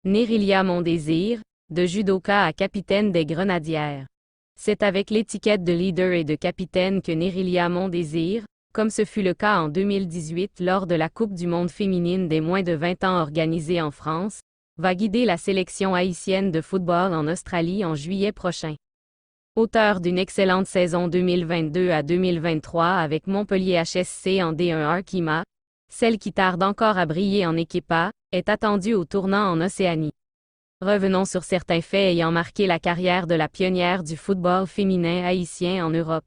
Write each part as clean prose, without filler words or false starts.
Nérilia Mondésir, de judoka à capitaine des Grenadières. C'est avec l'étiquette de leader et de capitaine que Nérilia Mondésir, comme ce fut le cas en 2018 lors de la Coupe du monde féminine des moins de 20 ans organisée en France, va guider la sélection haïtienne de football en Australie en juillet prochain. Auteur d'une excellente saison 2022 à 2023 avec Montpellier HSC en D1 Arkema, celle qui tarde encore à briller en équipe A, est attendue au tournant en Océanie. Revenons sur certains faits ayant marqué la carrière de la pionnière du football féminin haïtien en Europe.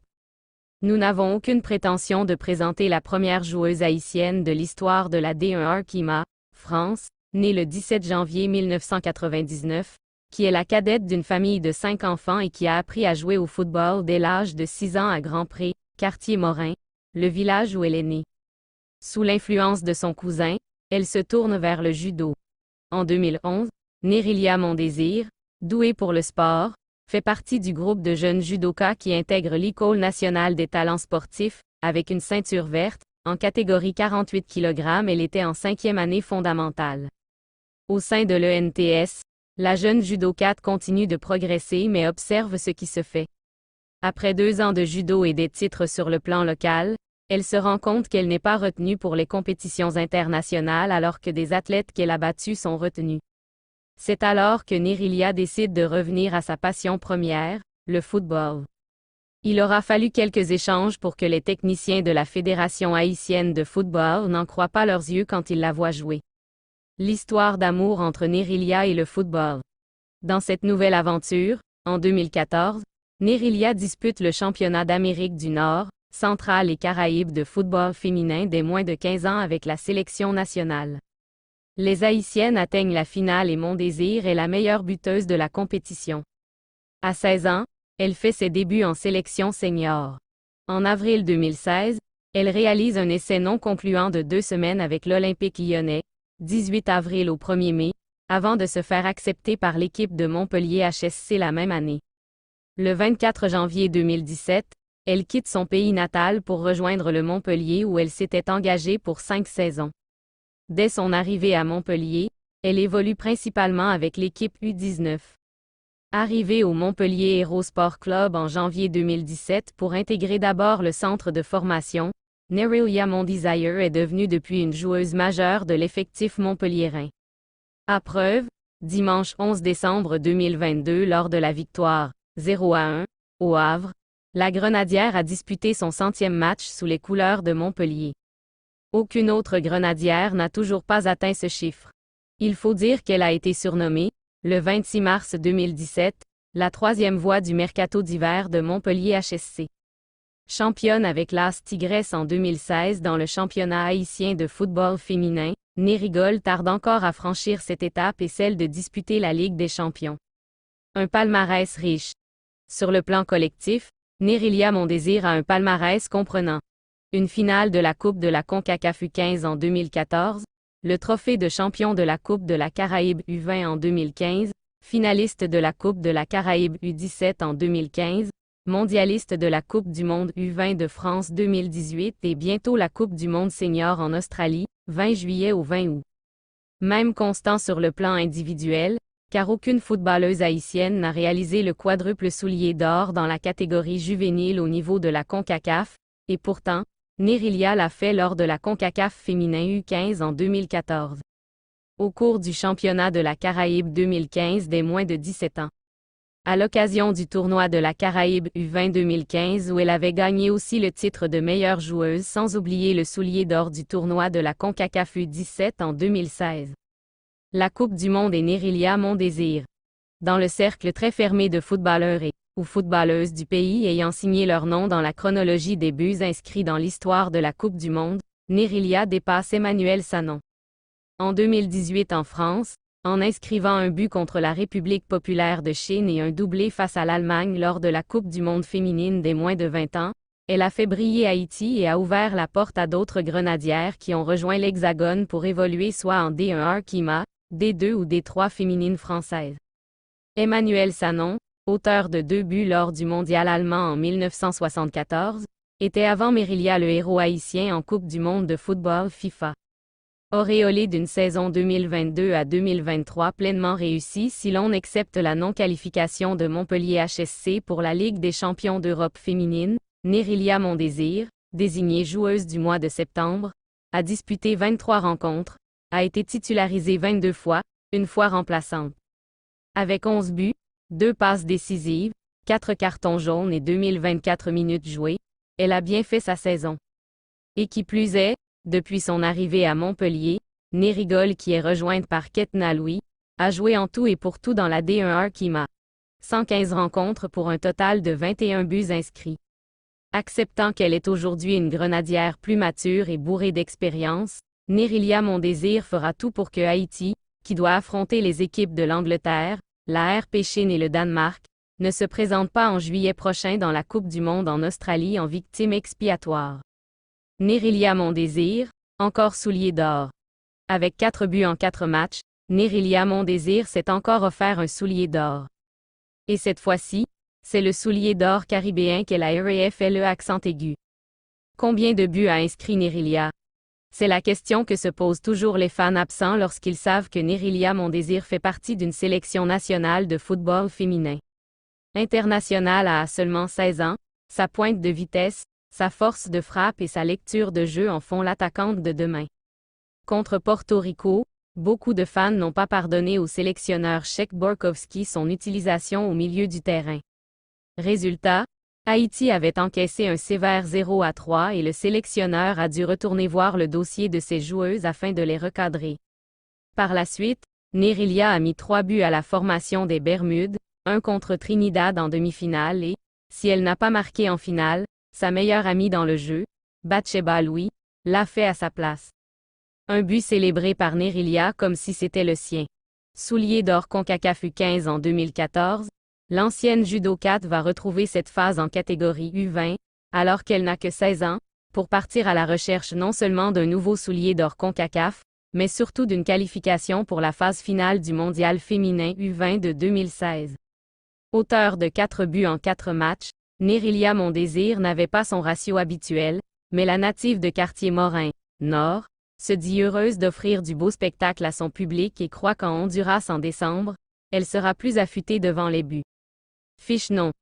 Nous n'avons aucune prétention de présenter la première joueuse haïtienne de l'histoire de la D1 Arkema, France, née le 17 janvier 1999, qui est la cadette d'une famille de 5 enfants et qui a appris à jouer au football dès l'âge de 6 ans à Grand-Pré, quartier Morin, le village où elle est née. Sous l'influence de son cousin, elle se tourne vers le judo. En 2011, Nérilia Mondésir, douée pour le sport, fait partie du groupe de jeunes judokas qui intègrent l'École nationale des talents sportifs, avec une ceinture verte, en catégorie 48 kg. Elle était en 5e année fondamentale. Au sein de l'ENTS, la jeune judokate continue de progresser mais observe ce qui se fait. Après 2 ans de judo et des titres sur le plan local, elle se rend compte qu'elle n'est pas retenue pour les compétitions internationales alors que des athlètes qu'elle a battus sont retenus. C'est alors que Nérilia décide de revenir à sa passion première, le football. Il aura fallu quelques échanges pour que les techniciens de la Fédération haïtienne de football n'en croient pas leurs yeux quand ils la voient jouer. L'histoire d'amour entre Nérilia et le football. Dans cette nouvelle aventure, en 2014, Nérilia dispute le championnat d'Amérique du Nord, Centrale et Caraïbes de football féminin des moins de 15 ans avec la sélection nationale. Les Haïtiennes atteignent la finale et Mondésir est la meilleure buteuse de la compétition. À 16 ans, elle fait ses débuts en sélection senior. En avril 2016, elle réalise un essai non concluant de 2 semaines avec l'Olympique lyonnais, 18 avril au 1er mai, avant de se faire accepter par l'équipe de Montpellier HSC la même année. Le 24 janvier 2017, elle quitte son pays natal pour rejoindre le Montpellier où elle s'était engagée pour 5 saisons. Dès son arrivée à Montpellier, elle évolue principalement avec l'équipe U19. Arrivée au Montpellier Hero Sport Club en janvier 2017 pour intégrer d'abord le centre de formation, Nérilia Mondésir est devenue depuis une joueuse majeure de l'effectif montpelliérain. À preuve, dimanche 11 décembre 2022 lors de la victoire 0-1 au Havre, la Grenadière a disputé son 100e match sous les couleurs de Montpellier. Aucune autre Grenadière n'a toujours pas atteint ce chiffre. Il faut dire qu'elle a été surnommée, le 26 mars 2017, la 3e voix du mercato d'hiver de Montpellier HSC. Championne avec l'AS Tigresse en 2016 dans le championnat haïtien de football féminin, Nérigol tarde encore à franchir cette étape et celle de disputer la Ligue des champions. Un palmarès riche. Sur le plan collectif, Nérilia Mondésir a un palmarès comprenant une finale de la Coupe de la CONCACAF U15 en 2014, le trophée de champion de la Coupe de la Caraïbe U20 en 2015, finaliste de la Coupe de la Caraïbe U17 en 2015, mondialiste de la Coupe du monde U20 de France 2018 et bientôt la Coupe du monde senior en Australie, 20 juillet au 20 août. Même constant sur le plan individuel, car aucune footballeuse haïtienne n'a réalisé le quadruple soulier d'or dans la catégorie juvénile au niveau de la CONCACAF, et pourtant, Nérilia l'a fait lors de la CONCACAF féminin U15 en 2014. Au cours du championnat de la Caraïbe 2015 des moins de 17 ans. À l'occasion du tournoi de la Caraïbe U20 2015 où elle avait gagné aussi le titre de meilleure joueuse sans oublier le soulier d'or du tournoi de la CONCACAF U17 en 2016. La Coupe du monde et Nérilia Mondésir. Dans le cercle très fermé de footballeurs ou footballeuses du pays ayant signé leur nom dans la chronologie des buts inscrits dans l'histoire de la Coupe du monde, Nérilia dépasse Emmanuel Sanon. En 2018 en France, en inscrivant un but contre la République populaire de Chine et un doublé face à l'Allemagne lors de la Coupe du monde féminine des moins de 20 ans, elle a fait briller Haïti et a ouvert la porte à d'autres grenadières qui ont rejoint l'Hexagone pour évoluer soit en D1 Arkema, D2 ou D3 féminine française. Emmanuel Sanon, auteur de 2 buts lors du mondial allemand en 1974, était avant Nérilia le héros haïtien en Coupe du monde de football FIFA. Auréolée d'une saison 2022 à 2023 pleinement réussie si l'on accepte la non-qualification de Montpellier HSC pour la Ligue des champions d'Europe féminine, Nerilya Mondésir, désignée joueuse du mois de septembre, a disputé 23 rencontres, a été titularisée 22 fois, une fois remplaçante. Avec 11 buts, 2 passes décisives, 4 cartons jaunes et 2024 minutes jouées, elle a bien fait sa saison. Et qui plus est, depuis son arrivée à Montpellier, Nérigol qui est rejointe par Ketna Louis, a joué en tout et pour tout dans la D1 Kima. 115 rencontres pour un total de 21 buts inscrits. Acceptant qu'elle est aujourd'hui une grenadière plus mature et bourrée d'expérience, Nerilya Mondésir fera tout pour que Haïti, qui doit affronter les équipes de l'Angleterre, la RP Chine et le Danemark, ne se présente pas en juillet prochain dans la Coupe du Monde en Australie en victime expiatoire. Nerilya Mondésir, encore soulier d'or. Avec 4 buts en 4 matchs, Nerilya Mondésir s'est encore offert un soulier d'or. Et cette fois-ci, c'est le soulier d'or caribéen qu'elle a RAFLE accent aigu. Combien de buts a inscrit Nerilya? C'est la question que se posent toujours les fans absents lorsqu'ils savent que Nerilya Mondésir fait partie d'une sélection nationale de football féminin. Internationale à seulement 16 ans, sa pointe de vitesse, sa force de frappe et sa lecture de jeu en font l'attaquante de demain. Contre Porto Rico, beaucoup de fans n'ont pas pardonné au sélectionneur Czech Borkowski son utilisation au milieu du terrain. Résultat, Haïti avait encaissé un sévère 0-3 et le sélectionneur a dû retourner voir le dossier de ses joueuses afin de les recadrer. Par la suite, Nerilya a mis 3 buts à la formation des Bermudes, un contre Trinidad en demi-finale et, si elle n'a pas marqué en finale, sa meilleure amie dans le jeu, Bathsheba Louis, l'a fait à sa place. Un but célébré par Nerilya comme si c'était le sien. Soulier d'or CONCACAF U15 en 2014, l'ancienne judokate va retrouver cette phase en catégorie U20, alors qu'elle n'a que 16 ans, pour partir à la recherche non seulement d'un nouveau soulier d'or CONCACAF, mais surtout d'une qualification pour la phase finale du mondial féminin U20 de 2016. Auteur de 4 buts en 4 matchs, Nerilya Mondésir n'avait pas son ratio habituel, mais la native de Cartier-Morin, Nord, se dit heureuse d'offrir du beau spectacle à son public et croit qu'en Honduras en décembre, elle sera plus affûtée devant les buts. Fiche nom.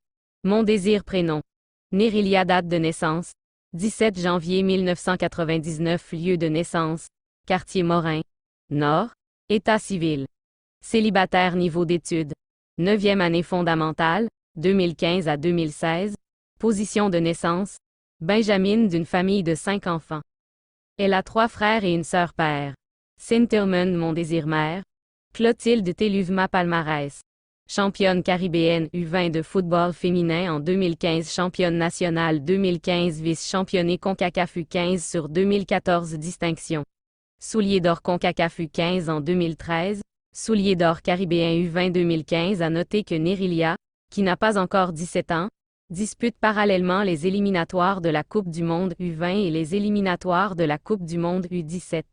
Mondésir prénom. Nerilya date de naissance. 17 janvier 1999 lieu de naissance. Cartier-Morin. Nord. État civil. Célibataire niveau d'études. 9e année fondamentale, 2015 à 2016. Position de naissance. Benjamine d'une famille de 5 enfants. Elle a 3 frères et une sœur père. Sinterman Mondésir mère. Clotilde Teluvma palmarès. Championne caribéenne U20 de football féminin en 2015, championne nationale 2015, vice-championné CONCACAF U15 sur 2014 distinctions. Soulier d'or CONCACAF U15 en 2013, soulier d'or caribéen U20 2015. À noter que Nerilya, qui n'a pas encore 17 ans, dispute parallèlement les éliminatoires de la Coupe du Monde U20 et les éliminatoires de la Coupe du Monde U17.